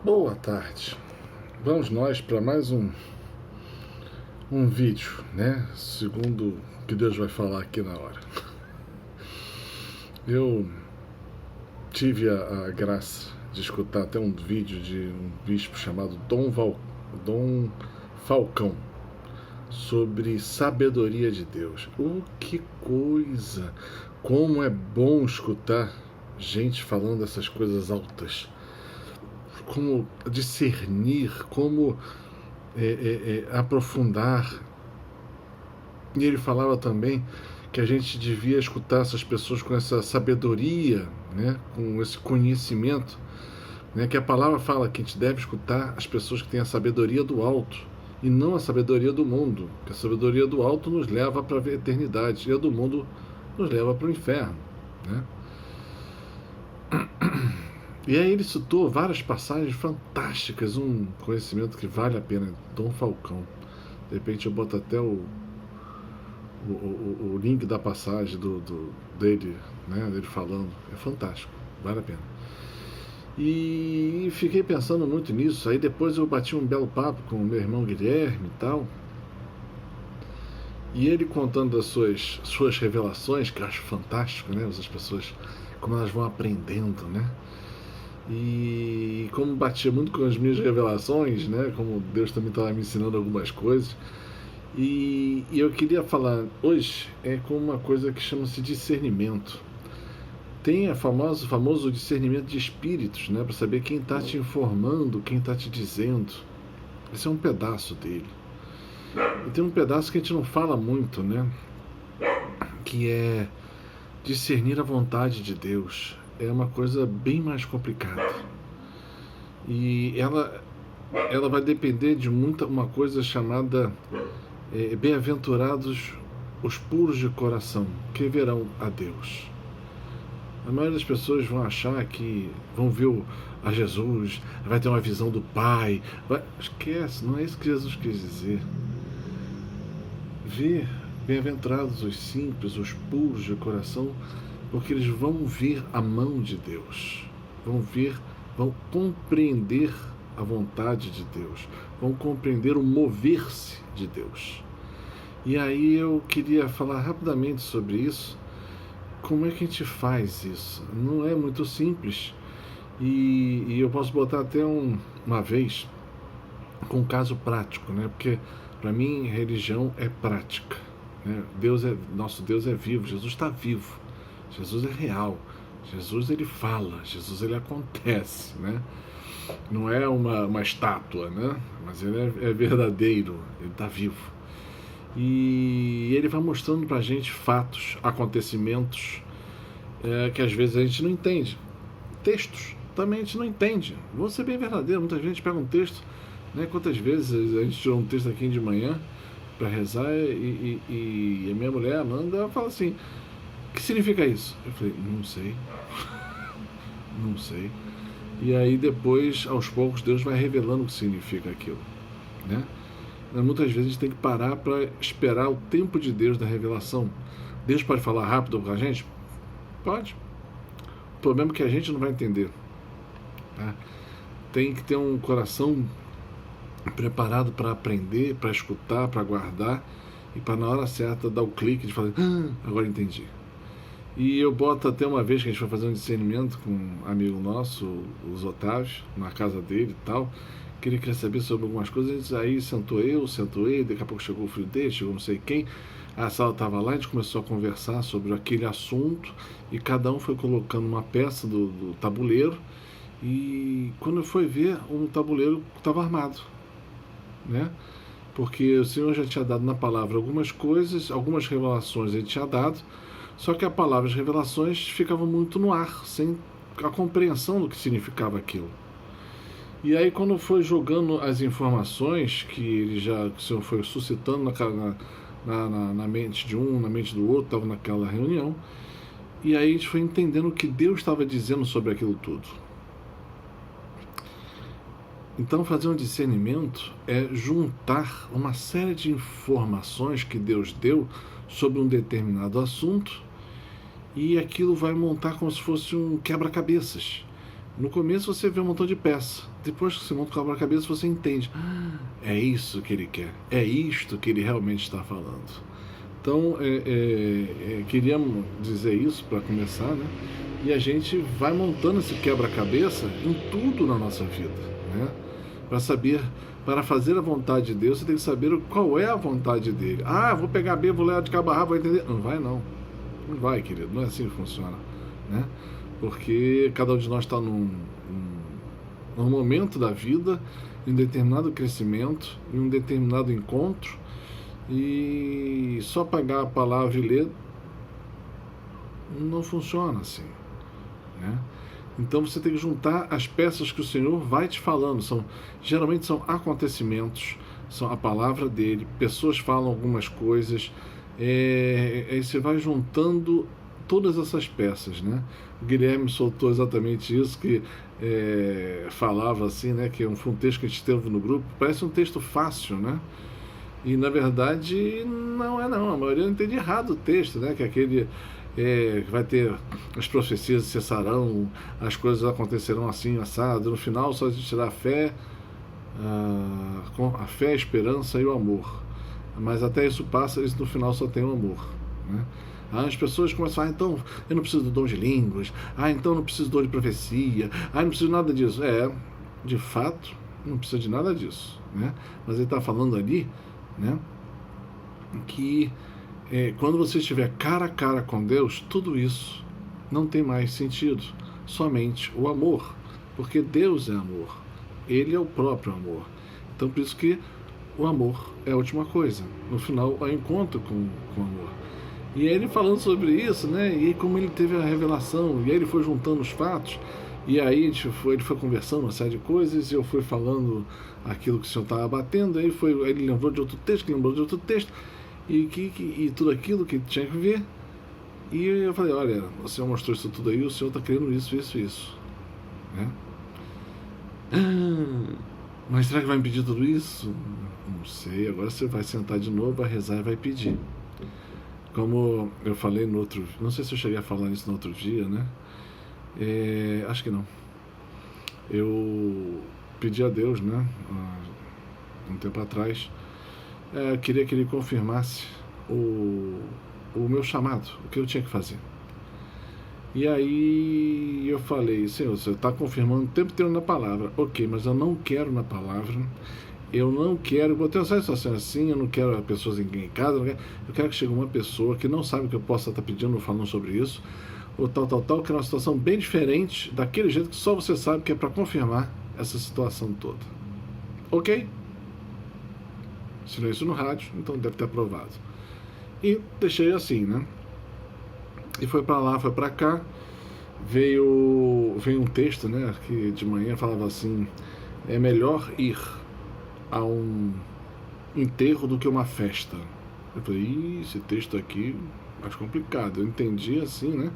Boa tarde. Vamos nós para mais um vídeo, né? Segundo o que Deus vai falar aqui na hora. Eu tive a graça de escutar até um vídeo de um bispo chamado Dom Falcão sobre sabedoria de Deus. Que coisa! Como é bom escutar gente falando essas coisas altas. Como discernir, como aprofundar. E ele falava também que a gente devia escutar essas pessoas com essa sabedoria, né, com esse conhecimento, né, que a palavra fala que a gente deve escutar as pessoas que têm a sabedoria do alto e não a sabedoria do mundo, que a sabedoria do alto nos leva para a eternidade e a do mundo nos leva para o inferno, né? E aí ele citou várias passagens fantásticas, um conhecimento que vale a pena. Dom Falcão. De repente eu boto até o link da passagem dele, né, dele falando. É fantástico, vale a pena. E fiquei pensando muito nisso. Aí depois eu bati um belo papo com o meu irmão Guilherme e tal. E ele contando das suas revelações, que eu acho fantástico, né? As pessoas, como elas vão aprendendo, né? E como batia muito com as minhas revelações, né? Como Deus também estava me ensinando algumas coisas. E eu queria falar hoje com uma coisa que chama-se discernimento. Tem o famoso discernimento de espíritos, né? Para saber quem está te informando, quem está te dizendo. Esse é um pedaço dele. E tem um pedaço que a gente não fala muito, né? Que é discernir a vontade de Deus. É uma coisa bem mais complicada. E ela vai depender de uma coisa chamada bem-aventurados os puros de coração, que verão a Deus. A maioria das pessoas vão achar que vão ver a Jesus, vai ter uma visão do Pai. Esquece, não é isso que Jesus quis dizer. Bem-aventurados os simples, os puros de coração, porque eles vão ver a mão de Deus, vão compreender a vontade de Deus, vão compreender o mover-se de Deus. E aí eu queria falar rapidamente sobre isso. Como é que a gente faz isso? Não é muito simples. E eu posso botar até uma vez com um caso prático, né? Porque para mim religião é prática, né? Nosso Deus é vivo, Jesus está vivo. Jesus é real, Jesus ele fala, Jesus ele acontece, né? Não é uma estátua, né? Mas ele é verdadeiro, ele está vivo. E ele vai mostrando pra gente fatos, acontecimentos que às vezes a gente não entende. Textos também a gente não entende. Vou ser bem verdadeiro, muita gente pega um texto, né? Quantas vezes a gente tirou um texto aqui de manhã para rezar e a minha mulher, Amanda, ela fala assim: o que significa isso? Eu falei, não sei. Não sei. E aí depois, aos poucos, Deus vai revelando o que significa aquilo, né? Muitas vezes a gente tem que parar para esperar o tempo de Deus da revelação. Deus pode falar rápido com a gente? Pode. O problema é que a gente não vai entender, tá? Tem que ter um coração preparado para aprender, para escutar, para guardar e para na hora certa dar o clique de falar, agora entendi. E eu boto até uma vez que a gente foi fazer um discernimento com um amigo nosso, os Otávios, na casa dele e tal, que ele queria saber sobre algumas coisas. Aí sentou ele, daqui a pouco chegou o filho dele, chegou não sei quem, a sala estava lá, a gente começou a conversar sobre aquele assunto e cada um foi colocando uma peça do tabuleiro e quando foi ver, o tabuleiro estava armado, né? Porque o Senhor já tinha dado na palavra algumas coisas, algumas revelações ele tinha dado, só que a palavra e as revelações ficavam muito no ar, sem a compreensão do que significava aquilo. E aí quando foi jogando as informações que o Senhor foi suscitando na mente de um, na mente do outro, estava naquela reunião, e aí a gente foi entendendo o que Deus estava dizendo sobre aquilo tudo. Então fazer um discernimento é juntar uma série de informações que Deus deu sobre um determinado assunto e aquilo vai montar como se fosse um quebra-cabeças. No começo você vê um montão de peça. Depois que você monta o quebra-cabeça, você entende. É isso que ele quer. É isto que ele realmente está falando. Então, queríamos dizer isso para começar, né? E a gente vai montando esse quebra-cabeça em tudo na nossa vida, né? Para saber, para fazer a vontade de Deus, você tem que saber qual é a vontade dele. Ah, vou pegar a Bíblia, vou ler de cabo a rabo, vou entender. Não vai não. Não vai, querido. Não é assim que funciona, né? Porque cada um de nós está num momento da vida, em um determinado crescimento, em um determinado encontro, e só pegar a palavra e ler não funciona assim, né? Então você tem que juntar as peças que o Senhor vai te falando. Geralmente são acontecimentos, são a palavra dele, pessoas falam algumas coisas, aí você vai juntando todas essas peças, né? O Guilherme soltou exatamente isso, que falava assim, né? Que foi um texto que a gente teve no grupo, parece um texto fácil, né? E na verdade não é não, a maioria entende errado o texto, né? Que aquele vai ter as profecias cessarão, as coisas acontecerão assim, assado, no final só existirá a fé, a fé, a esperança e o amor. Mas até isso passa, isso no final só tem o amor, né? As pessoas começam a falar, então eu não preciso do dom de línguas, então eu não preciso do dom de profecia, eu não preciso de nada disso. De fato, não precisa de nada disso, né? Mas ele está falando ali, né, que quando você estiver cara a cara com Deus, tudo isso não tem mais sentido, somente o amor, porque Deus é amor, Ele é o próprio amor. Então por isso que o amor é a última coisa, no final é o encontro com o amor. E aí ele falando sobre isso, né, e aí como ele teve a revelação, e aí ele foi juntando os fatos, e aí ele foi conversando uma série de coisas, e eu fui falando aquilo que o Senhor estava batendo, aí ele lembrou de outro texto, que lembrou de outro texto, e tudo aquilo que tinha que ver. E eu falei, olha, o Senhor mostrou isso tudo aí, o Senhor está querendo isso, né? Mas será que vai me pedir tudo isso? Não sei, agora você vai sentar de novo, vai rezar e vai pedir. Como eu falei no outro, não sei se eu cheguei a falar isso no outro dia, né? Acho que não. Eu pedi a Deus, né, um tempo atrás, queria que Ele confirmasse o meu chamado, o que eu tinha que fazer. E aí eu falei, Senhor, você está confirmando o tempo inteiro na palavra. Ok, mas eu não quero na palavra. Eu não quero, vou ter uma situação assim, eu não quero pessoas em casa, eu quero que chegue uma pessoa que não sabe o que eu possa estar pedindo ou falando sobre isso, ou tal, que é uma situação bem diferente, daquele jeito que só você sabe que é para confirmar essa situação toda. Ok? Silêncio no rádio, então deve ter aprovado. E deixei assim, né? E foi para lá, foi para cá, veio um texto, né, que de manhã falava assim, é melhor ir a um enterro do que uma festa. Eu falei, esse texto aqui mais complicado. Eu entendi assim, né?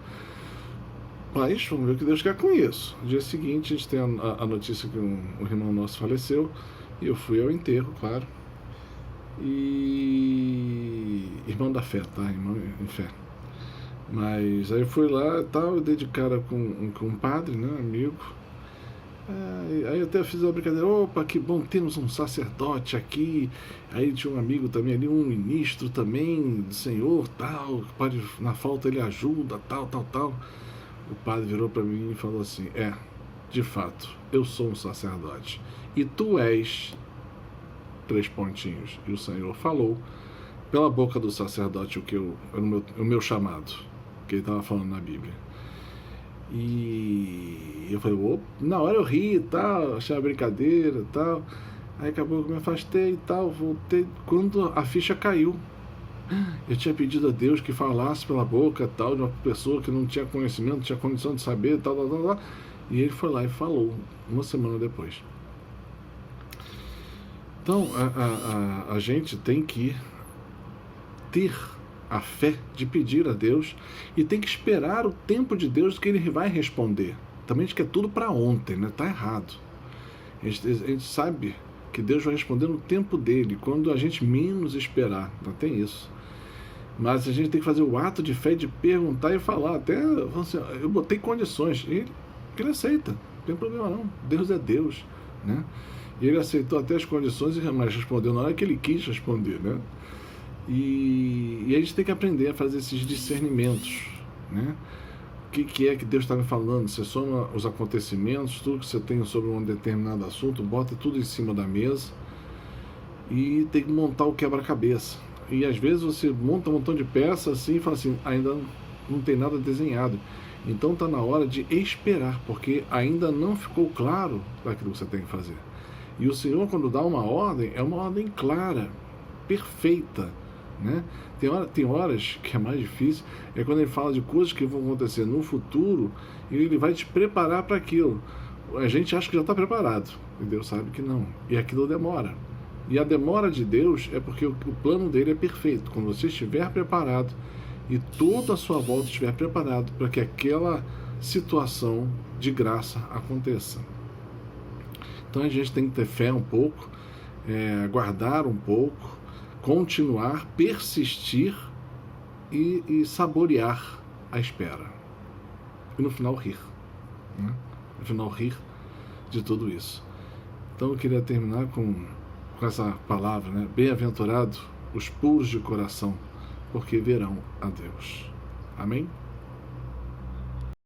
Mas vamos ver o que Deus quer com isso. No dia seguinte a gente tem a notícia que um irmão nosso faleceu, e eu fui ao enterro, claro. E irmão da fé, tá? Irmão em fé. Mas aí eu fui lá e tal, eu dei de cara com um padre, né, amigo. Aí eu até fiz uma brincadeira, opa, que bom, temos um sacerdote aqui. Aí tinha um amigo também ali, um ministro também do Senhor, tal, pode, na falta ele ajuda, tal. O padre virou para mim e falou assim, de fato, eu sou um sacerdote, e tu és... 3 pontinhos. E o Senhor falou pela boca do sacerdote o meu chamado, que ele estava falando na Bíblia. E eu falei, na hora eu ri e tal, achei uma brincadeira e tal. Aí acabou que eu me afastei e tal, voltei. Quando a ficha caiu, eu tinha pedido a Deus que falasse pela boca tal, de uma pessoa que não tinha conhecimento, não tinha condição de saber, tal. E ele foi lá e falou, uma semana depois. Então, a gente tem que ter a fé de pedir a Deus e tem que esperar o tempo de Deus que Ele vai responder. Também a gente quer tudo para ontem, né? Tá errado. A gente sabe que Deus vai responder no tempo dele, quando a gente menos esperar. Não tem isso. Mas a gente tem que fazer o ato de fé de perguntar e falar. Até assim, eu botei condições e ele aceita. Não tem problema não. Deus é Deus, né? E ele aceitou até as condições, mas respondeu na hora que ele quis responder, né? E a gente tem que aprender a fazer esses discernimentos, né? O que é que Deus está me falando? Você soma os acontecimentos, tudo que você tem sobre um determinado assunto, bota tudo em cima da mesa e tem que montar o quebra-cabeça. E às vezes você monta um montão de peças assim e fala assim, ainda não tem nada desenhado. Então está na hora de esperar, porque ainda não ficou claro daquilo que você tem que fazer. E o Senhor, quando dá uma ordem, é uma ordem clara, perfeita, né? Tem horas que é mais difícil, é quando ele fala de coisas que vão acontecer no futuro e ele vai te preparar para aquilo. A gente acha que já está preparado, e Deus sabe que não. E aquilo demora. E a demora de Deus é porque o plano dele é perfeito. Quando você estiver preparado e toda a sua volta estiver preparado para que aquela situação de graça aconteça. Então a gente tem que ter fé um pouco, aguardar um pouco, continuar, persistir e saborear a espera. E no final rir, né? No final rir de tudo isso. Então eu queria terminar com essa palavra, né? Bem-aventurado os puros de coração, porque verão a Deus. Amém?